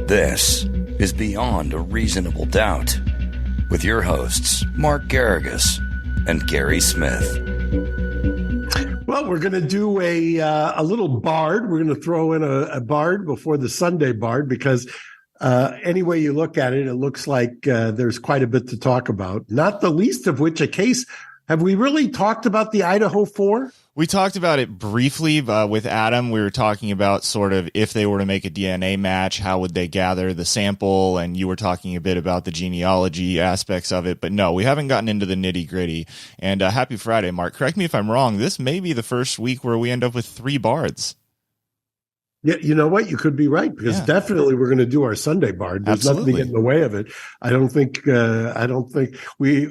This is Beyond a Reasonable Doubt with your hosts, Mark Garrigus and Gary Smith. Well, we're going to do a little BARD. We're going to throw in a BARD before the Sunday BARD because any way you look at it, it looks like there's quite a bit to talk about, not the least of which a case. Have we really talked about the Idaho 4? We talked about it briefly with Adam. We were talking about sort of if they were to make a DNA match, how would they gather the sample? And you were talking a bit about the genealogy aspects of it. But no, we haven't gotten into the nitty gritty. And happy Friday, Mark. Correct me if I'm wrong. This may be the first week where we end up with 3 BARDs. Yeah, you know what? You could be right because definitely we're going to do our Sunday BARD. There's nothing to get in the way of it. I don't think we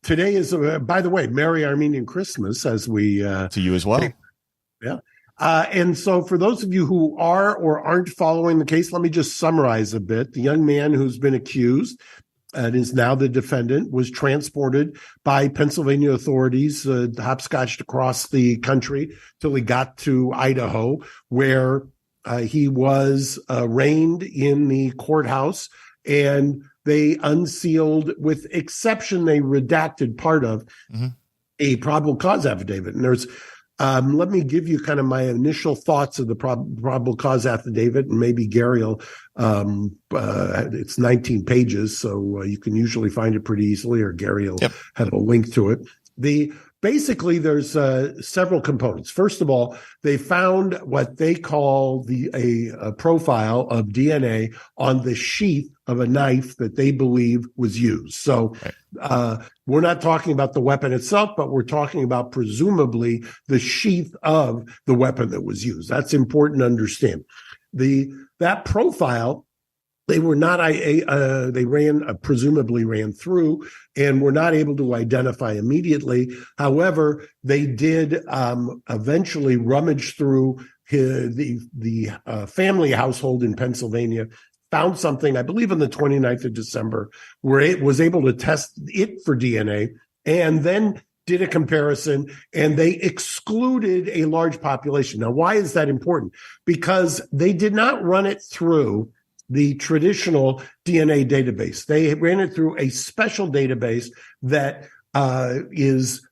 today is. By the way, Merry Armenian Christmas as we to you as well. Yeah. And so for those of you who are or aren't following the case, let me just summarize a bit. The young man who's been accused and is now the defendant was transported by Pennsylvania authorities, hopscotched across the country till he got to Idaho, where he was arraigned in the courthouse, and they unsealed, with exception they redacted part of, a probable cause affidavit. And there's, let me give you kind of my initial thoughts of the probable cause affidavit, and maybe Gary will, it's 19 pages, so you can usually find it pretty easily, or Gary will have a link to it. Basically, there's several components. First of all, they found what they call a profile of DNA on the sheath of a knife that they believe was used. So we're not talking about the weapon itself, but we're talking about presumably the sheath of the weapon that was used. That's important to understand. That profile, they were not, they presumably ran through and were not able to identify immediately. However, they did eventually rummage through the family household in Pennsylvania, found something, I believe on the 29th of December, where it was able to test it for DNA, and then did a comparison, and they excluded a large population. Now, why is that important? Because they did not run it through the traditional DNA database. They ran it through a special database that is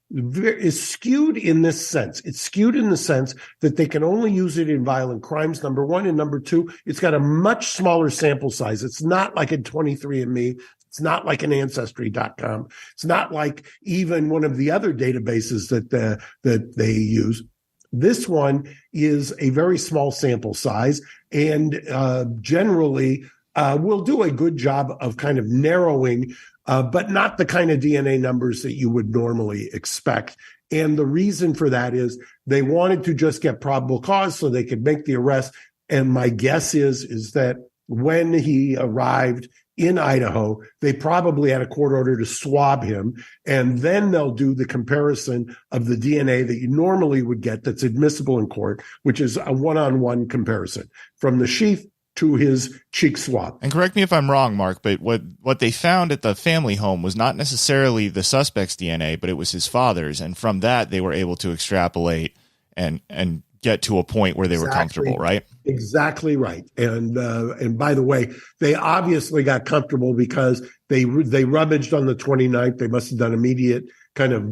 skewed in this sense. It's skewed in the sense that they can only use it in violent crimes, number one. And number two, it's got a much smaller sample size. It's not like a 23andMe. It's not like an Ancestry.com. It's not like even one of the other databases that they use. This one is a very small sample size, and generally will do a good job of kind of narrowing, but not the kind of DNA numbers that you would normally expect. And the reason for that is they wanted to just get probable cause so they could make the arrest. And my guess is that when he arrived in Idaho, they probably had a court order to swab him, and then they'll do the comparison of the DNA that you normally would get that's admissible in court, which is a one-on-one comparison from the sheath to his cheek swab. And correct me if I'm wrong, Mark, but what they found at the family home was not necessarily the suspect's DNA, but it was his father's, and from that they were able to extrapolate and get to a point where they were comfortable, right? Exactly right. And by the way, they obviously got comfortable because they rummaged on the 29th. They must have done immediate kind of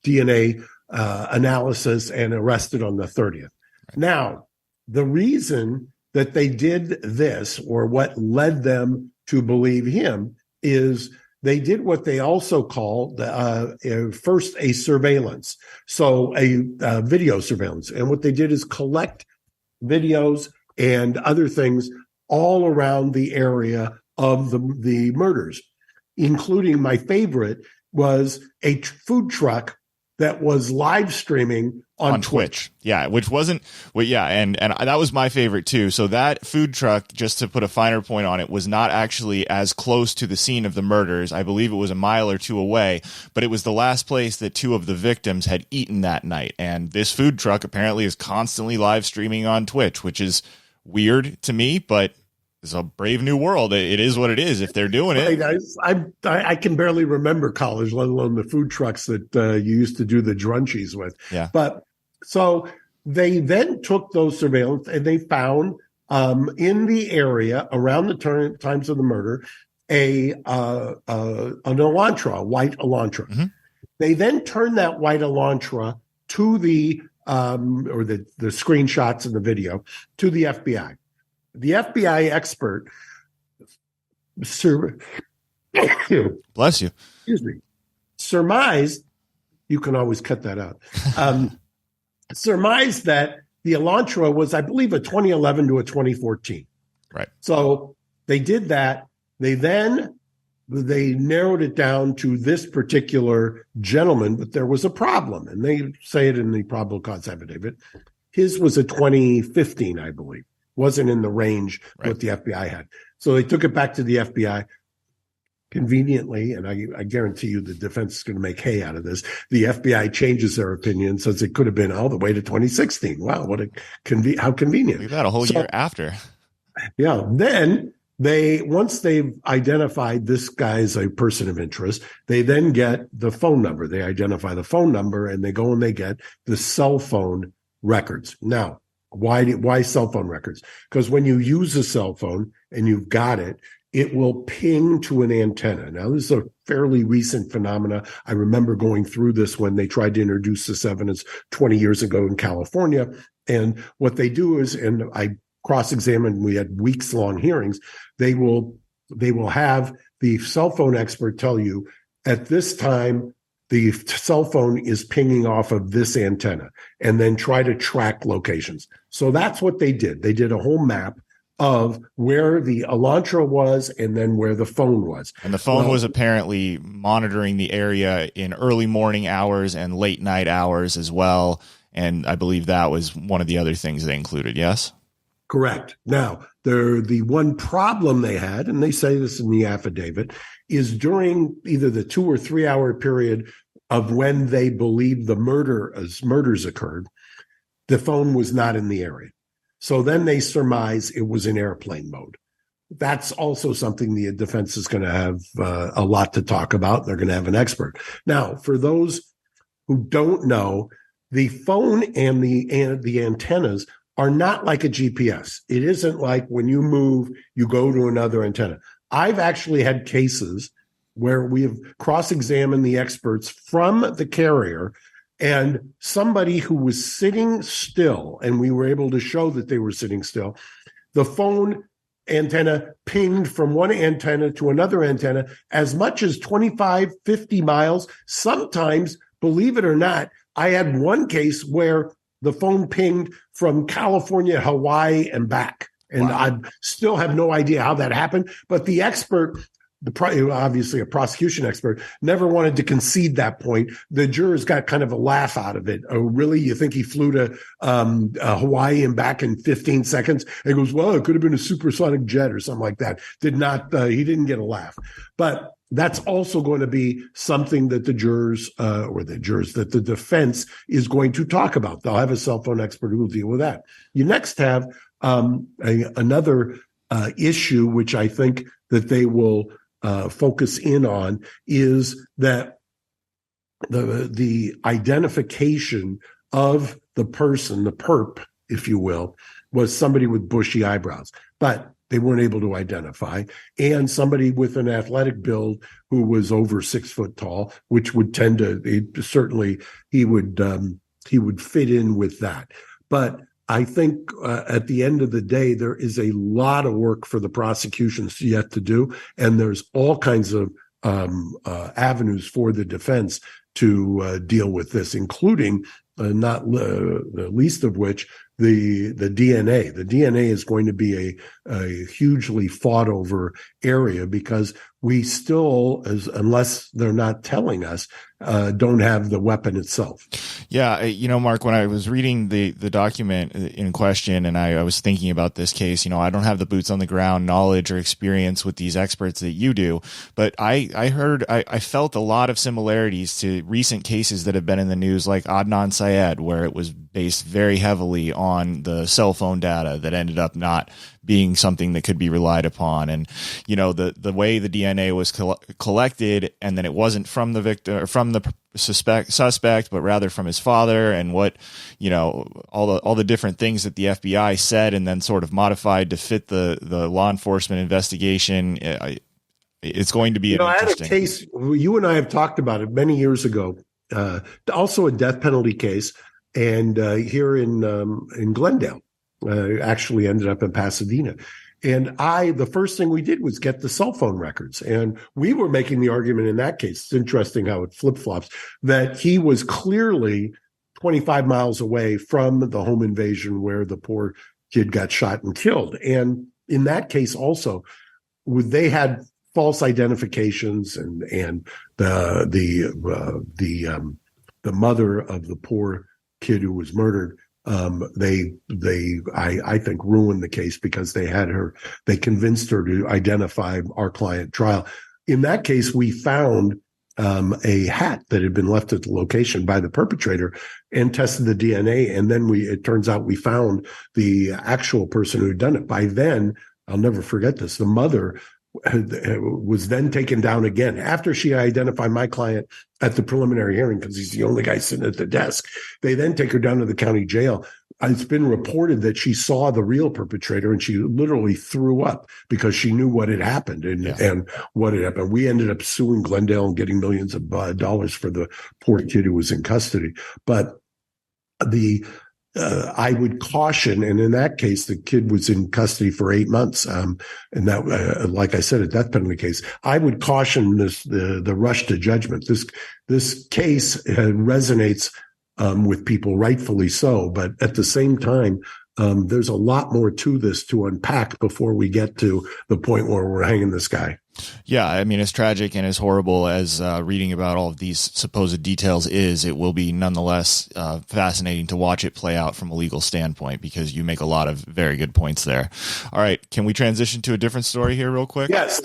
DNA analysis and arrested on the 30th. Right. Now, the reason that they did this, or what led them to believe him, is they did what they also call first a surveillance, so a video surveillance. And what they did is collect videos and other things all around the area of the murders, including my favorite was a food truck that was live streaming on Twitch. Yeah, which wasn't, well, yeah, and that was my favorite too. So that food truck, just to put a finer point on it, was not actually as close to the scene of the murders. I believe it was a mile or two away, but it was the last place that two of the victims had eaten that night. And this food truck apparently is constantly live streaming on Twitch, which is weird to me, but it's a brave new world. It is what it is if they're doing it. Hey guys, I can barely remember college, let alone the food trucks that you used to do the drunchies with. Yeah. But so they then took those surveillance and they found in the area around the times of the murder an Elantra, a white Elantra. Mm-hmm. They then turned that white Elantra to the screenshots and the video to the FBI. The FBI expert, bless you, excuse me, surmised, you can always cut that out, surmised that the Elantra was, I believe, a 2011 to a 2014. Right. So they did that. They narrowed it down to this particular gentleman, but there was a problem, and they say it in the probable cause affidavit. His was a 2015, I believe. Wasn't in the range what the FBI had. So they took it back to the FBI. Conveniently, and I guarantee you the defense is going to make hay out of this, the FBI changes their opinion, says it could have been all the way to 2016. Wow, what how convenient. We've had a whole year after. Yeah. Then once they've identified this guy as a person of interest, they then get the phone number. They identify the phone number and they go and they get the cell phone records. Now, why cell phone records? Because when you use a cell phone and you've got it, it will ping to an antenna. Now, this is a fairly recent phenomena. I remember going through this when they tried to introduce this evidence 20 years ago in California. And what they do is, and I cross-examined, we had weeks-long hearings, they will have the cell phone expert tell you, at this time, the cell phone is pinging off of this antenna, and then try to track locations. So that's what they did. They did a whole map of where the Elantra was and then where the phone was. And the phone was apparently monitoring the area in early morning hours and late night hours as well. And I believe that was one of the other things they included, yes? Correct. Now, the one problem they had, and they say this in the affidavit, is during either the 2 or 3 hour period of when they believe the murders occurred, the phone was not in the area. So then they surmise it was in airplane mode. That's also something the defense is going to have a lot to talk about. They're going to have an expert. Now, for those who don't know, the phone and the antennas are not like a GPS. It isn't like when you move, you go to another antenna. I've actually had cases where we have cross-examined the experts from the carrier, and somebody who was sitting still, and we were able to show that they were sitting still, the phone antenna pinged from one antenna to another antenna as much as 25, 50 miles. Sometimes, believe it or not, I had one case where the phone pinged from California, Hawaii, and back. And wow. I still have no idea how that happened. But the expert, obviously a prosecution expert, never wanted to concede that point. The jurors got kind of a laugh out of it. Oh, really? You think he flew to Hawaii and back in 15 seconds? And he goes, well, it could have been a supersonic jet or something like that. He didn't get a laugh. But that's also going to be something that the defense is going to talk about. They'll have a cell phone expert who will deal with that. You next have another issue, which I think that they will focus in on, is that the identification of the person, the perp, if you will, was somebody with bushy eyebrows. But they weren't able to identify, and somebody with an athletic build who was over 6 foot tall, which would tend to he would fit in with that. But I think at the end of the day, there is a lot of work for the prosecutions yet to do, and there's all kinds of avenues for the defense to deal with this, including not the least of which the DNA. The DNA is going to be a hugely fought over area, because we still, unless they're not telling us, don't have the weapon itself. Yeah. Mark, when I was reading the document in question, and I was thinking about this case, I don't have the boots on the ground knowledge or experience with these experts that you do, but I felt a lot of similarities to recent cases that have been in the news, like Adnan Syed, where it was based very heavily on the cell phone data that ended up not being something that could be relied upon. And, you know, the way the DNA was collected, and then it wasn't from the victim or from the suspect, but rather from his father, and what, you know, all the different things that the FBI said and then sort of modified to fit the law enforcement investigation. It's going to be I had a case, you and I have talked about it many years ago, also a death penalty case, and here in Glendale, actually ended up in Pasadena. And the first thing we did was get the cell phone records. And we were making the argument in that case, it's interesting how it flip-flops, that he was clearly 25 miles away from the home invasion where the poor kid got shot and killed. And in that case also, they had false identifications, and the mother of the poor kid who was murdered, I think ruined the case because they convinced her to identify our client trial. In that case, we found a hat that had been left at the location by the perpetrator and tested the DNA. And then it turns out we found the actual person who had done it. By then, I'll never forget this, the mother was then taken down again after she identified my client at the preliminary hearing, because he's the only guy sitting at the desk. They then take her down to the county jail. It's been reported that she saw the real perpetrator and she literally threw up because she knew what had happened and what had happened. We ended up suing Glendale and getting millions of dollars for the poor kid who was in custody. But I would caution, and in that case, the kid was in custody for 8 months. And that, like I said, a death penalty case. I would caution the rush to judgment. This case resonates with people, rightfully so. But at the same time, there's a lot more to this to unpack before we get to the point where we're hanging this guy. Yeah, I mean, as tragic and as horrible as reading about all of these supposed details is, it will be nonetheless fascinating to watch it play out from a legal standpoint, because you make a lot of very good points there. All right, can we transition to a different story here real quick? Yes,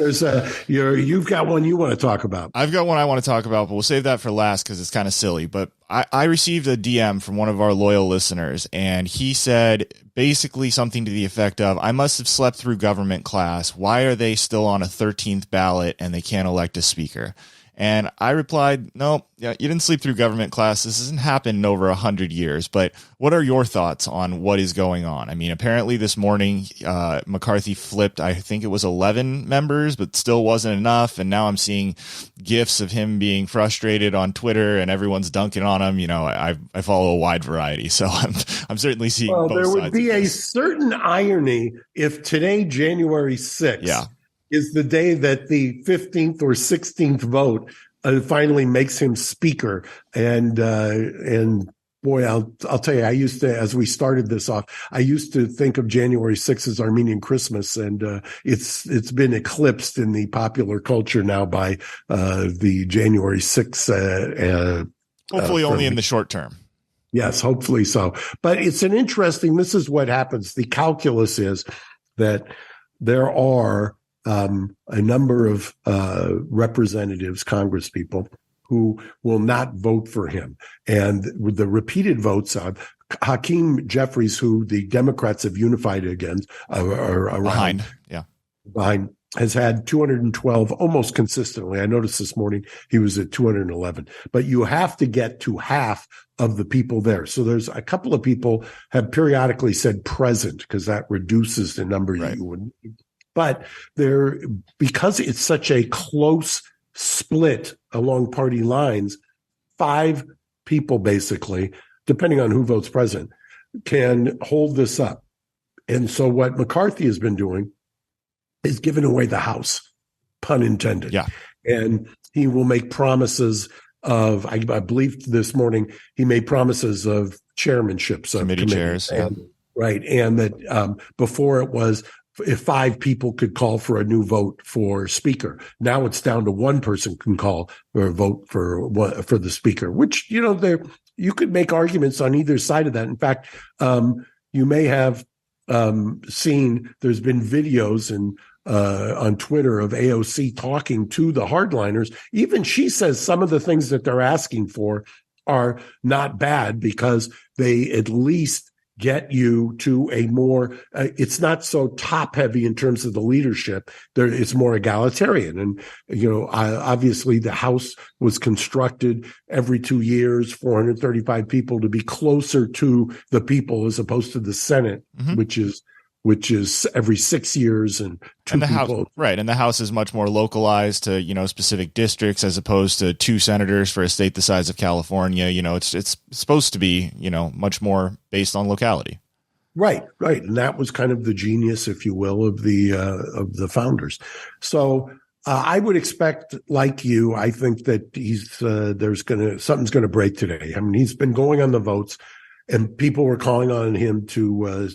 you've got one you want to talk about. I've got one I want to talk about, but we'll save that for last because it's kind of silly. But I received a DM from one of our loyal listeners, and he said basically something to the effect of, I must have slept through government class. Why are they still on a 13th ballot and they can't elect a speaker? And I replied, no, you didn't sleep through government class. This hasn't happened in over 100 years. But what are your thoughts on what is going on? I mean, apparently this morning, McCarthy flipped, I think it was 11 members, but still wasn't enough. And now I'm seeing GIFs of him being frustrated on Twitter and everyone's dunking on him. You know, I follow a wide variety. So I'm certainly seeing both sides. There would be a certain irony if today, January 6th, is the day that the 15th or 16th vote finally makes him speaker. And boy, I'll tell you, I used to, as we started this off, I used to think of January 6th as Armenian Christmas, and it's been eclipsed in the popular culture now by the January 6th. Hopefully only in the short term. Yes, hopefully so. But it's this is what happens. The calculus is that there are a number of representatives, Congress people, who will not vote for him. And with the repeated votes of Hakeem Jeffries, who the Democrats have unified against, behind, has had 212 almost consistently. I noticed this morning he was at 211. But you have to get to half of the people there. So there's a couple of people have periodically said present, because that reduces the number you would need. But because it's such a close split along party lines, 5 people basically, depending on who votes president, can hold this up. And so what McCarthy has been doing is giving away the House, pun intended. Yeah. And he will make promises of, I believe this morning, he made promises of chairmanships of committee chairs. Right. And that before it was, if 5 people could call for a new vote for speaker. Now it's down to 1 person can call for a vote for the speaker, which, you could make arguments on either side of that. In fact, you may have seen there's been videos on Twitter of AOC talking to the hardliners. Even she says some of the things that they're asking for are not bad because they at least get you to a more, it's not so top heavy in terms of the leadership. It's more egalitarian. And, obviously the House was constructed every 2 years, 435 people, to be closer to the people as opposed to the Senate, which is every 6 years and two the people. House, right. And the House is much more localized to, specific districts as opposed to 2 senators for a state the size of California. It's supposed to be, much more based on locality. Right. And that was kind of the genius, if you will, of the founders. So I would expect, like you, I think that something's going to break today. I mean, he's been going on the votes. And people were calling on him to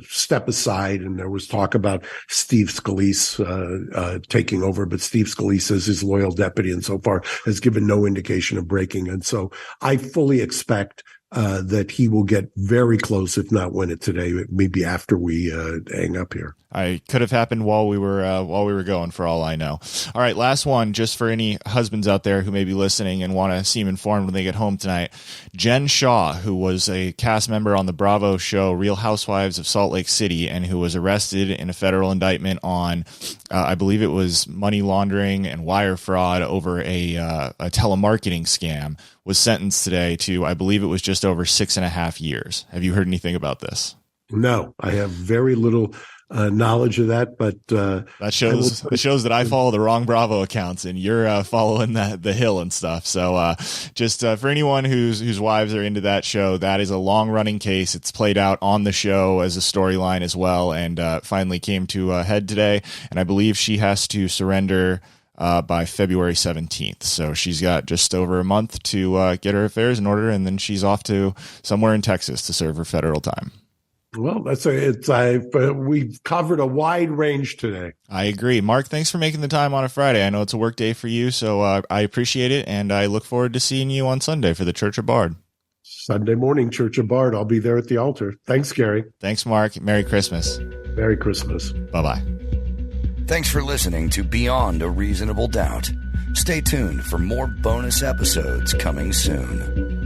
step aside, and there was talk about Steve Scalise taking over. But Steve Scalise, as his loyal deputy, and so far has given no indication of breaking. And so I fully expect that he will get very close, if not win it today, maybe after we hang up here. I could have happened while we were going, for all I know. All right, last one, just for any husbands out there who may be listening and want to seem informed when they get home tonight. Jen Shaw, who was a cast member on the Bravo show Real Housewives of Salt Lake City, and who was arrested in a federal indictment on, I believe it was money laundering and wire fraud over a telemarketing scam, was sentenced today to, I believe it was just over 6.5 years. Have you heard anything about this? No, I have very little knowledge of that, but that shows that I follow the wrong Bravo accounts, and you're following the Hill and stuff. So just for anyone whose wives are into that show, that is a long running case. It's played out on the show as a storyline as well, and finally came to a head today. And I believe she has to surrender by February 17th. So she's got just over a month to get her affairs in order, and then she's off to somewhere in Texas to serve her federal time. Well, we've covered a wide range today. I agree. Mark, thanks for making the time on a Friday. I know it's a work day for you, so I appreciate it, and I look forward to seeing you on Sunday for the Church of Bard. Sunday morning, Church of Bard. I'll be there at the altar. Thanks, Gary. Thanks, Mark. Merry Christmas. Merry Christmas. Bye-bye. Thanks for listening to Beyond a Reasonable Doubt. Stay tuned for more bonus episodes coming soon.